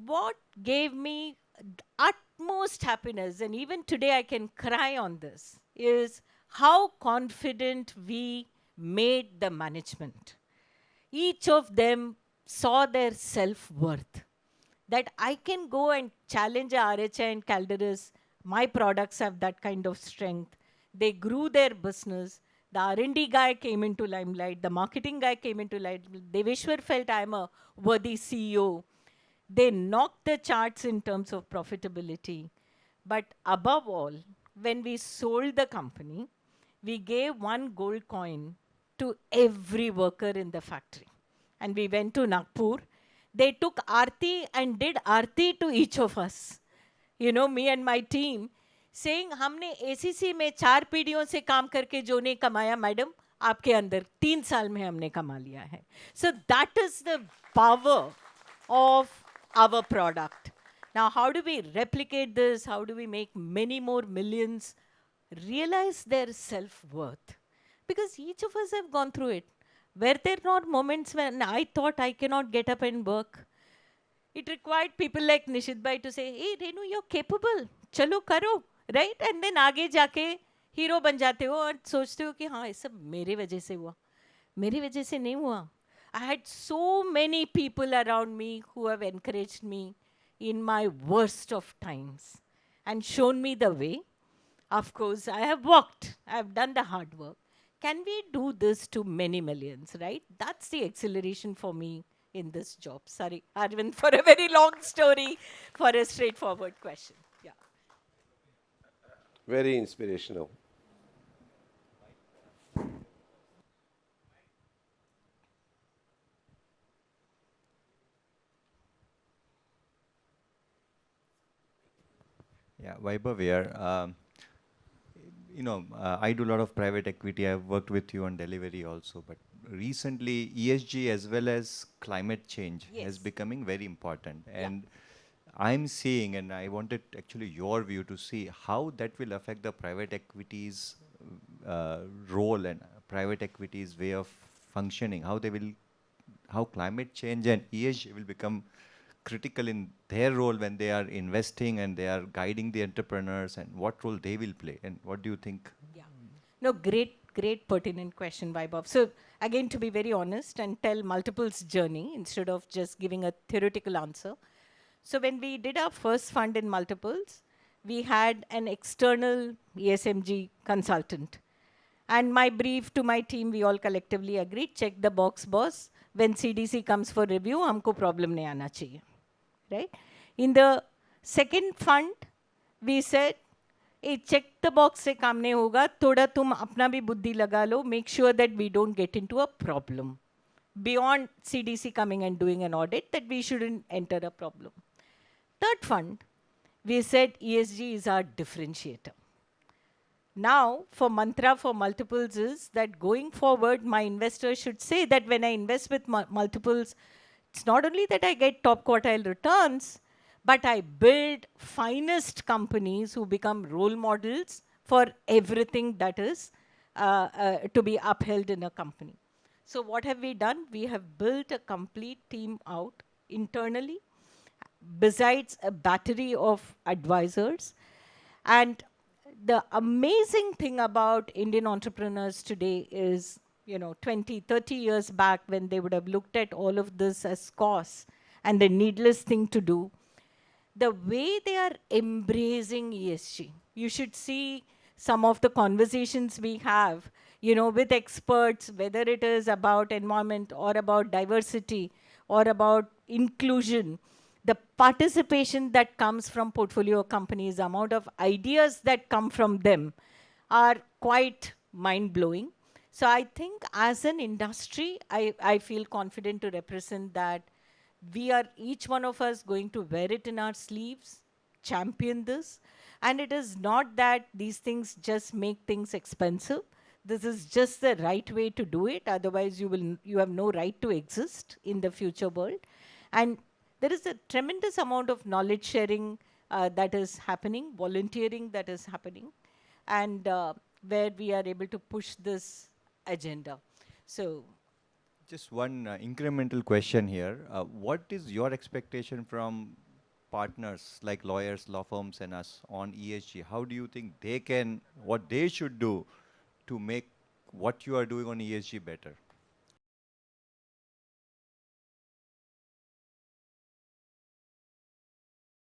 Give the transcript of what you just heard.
what gave me utmost happiness, and even today I can cry on this, is how confident we made the management. Each of them saw their self worth. That I can go and challenge a RHI and Calderas. My products have that kind of strength. They grew their business. The R&D guy came into limelight. The marketing guy came into limelight. Deveshwar felt I'm a worthy CEO. They knocked the charts in terms of profitability. But above all, when we sold the company, we gave one gold coin to every worker in the factory. And we went to Nagpur. They took Aarti and did Aarti to each of us. You know, me and my team, saying, हमने ACC में 4 पीढ़ियों से काम करके जो नहीं कमाया, madam, आपके अंदर 3 साल में हमने कमा लिया है. So that is the power of our product. Now, how do we replicate this? How do we make many more millions realize their self-worth? Because each of us have gone through it. Were there not moments when I thought I cannot get up and work? It required people like Nishith Bhai to say, hey, Renu, you're capable. Chalo karo. Right? And then आगे जाके hero बन जाते हो और सोचते हो कि हाँ ये सब मेरे वजह से हुआ. मेरी वजह से नहीं हुआ. I had so many people around me who have encouraged me in my worst of times and shown me the way. Of course, I have walked, I have done the hard work. Can we do this to many millions, right? That's the acceleration for me in this job. Sorry, Arvind, for a very long story, for a straightforward question. Yeah. Very inspirational. Yeah, Vaibhav here. I do a lot of private equity. I've worked with you on delivery also, but recently ESG as well as climate change has Yes. becoming very important. Yeah. And I'm seeing, and I wanted actually your view to see how that will affect the private equity's role and private equity's way of functioning, how climate change and ESG will become critical in their role when they are investing and they are guiding the entrepreneurs, and what role they will play, and what do you think? Yeah. No, great pertinent question, Vaibhav. So again, to be very honest and tell multiples journey instead of just giving a theoretical answer. So when we did our first fund in multiples, we had an external ESMG consultant. And my brief to my team, we all collectively agreed, check the box, boss. When CDC comes for review, हमको problem नहीं आना चाहिए. Right? In the second fund, we said, hey, check the box से काम नहीं होगा, थोड़ा तुम अपना भी बुद्धि लगा लो, make sure that we don't get into a problem. Beyond CDC coming and doing an audit, that we shouldn't enter a problem. Third fund, we said ESG is our differentiator. Now, for mantra for multiples is that going forward, my investors should say that when I invest with multiples, it's not only that I get top quartile returns, but I build finest companies who become role models for everything that is to be upheld in a company. So what have we done? We have built a complete team out internally, besides a battery of advisors. And the amazing thing about Indian entrepreneurs today is, 20, 30 years back when they would have looked at all of this as costs and the needless thing to do, the way they are embracing ESG. You should see some of the conversations we have, with experts, whether it is about environment or about diversity or about inclusion. The participation that comes from portfolio companies, the amount of ideas that come from them are quite mind-blowing. So I think as an industry, I feel confident to represent that we are, each one of us, going to wear it in our sleeves, champion this. And it is not that these things just make things expensive. This is just the right way to do it. Otherwise, you have no right to exist in the future world. And there is a tremendous amount of knowledge sharing that is happening, volunteering that is happening, and where we are able to push this agenda. So Just one incremental question here. What is your expectation from partners like lawyers, law firms, and us on ESG? How do you think they can, what they should do to make what you are doing on ESG better?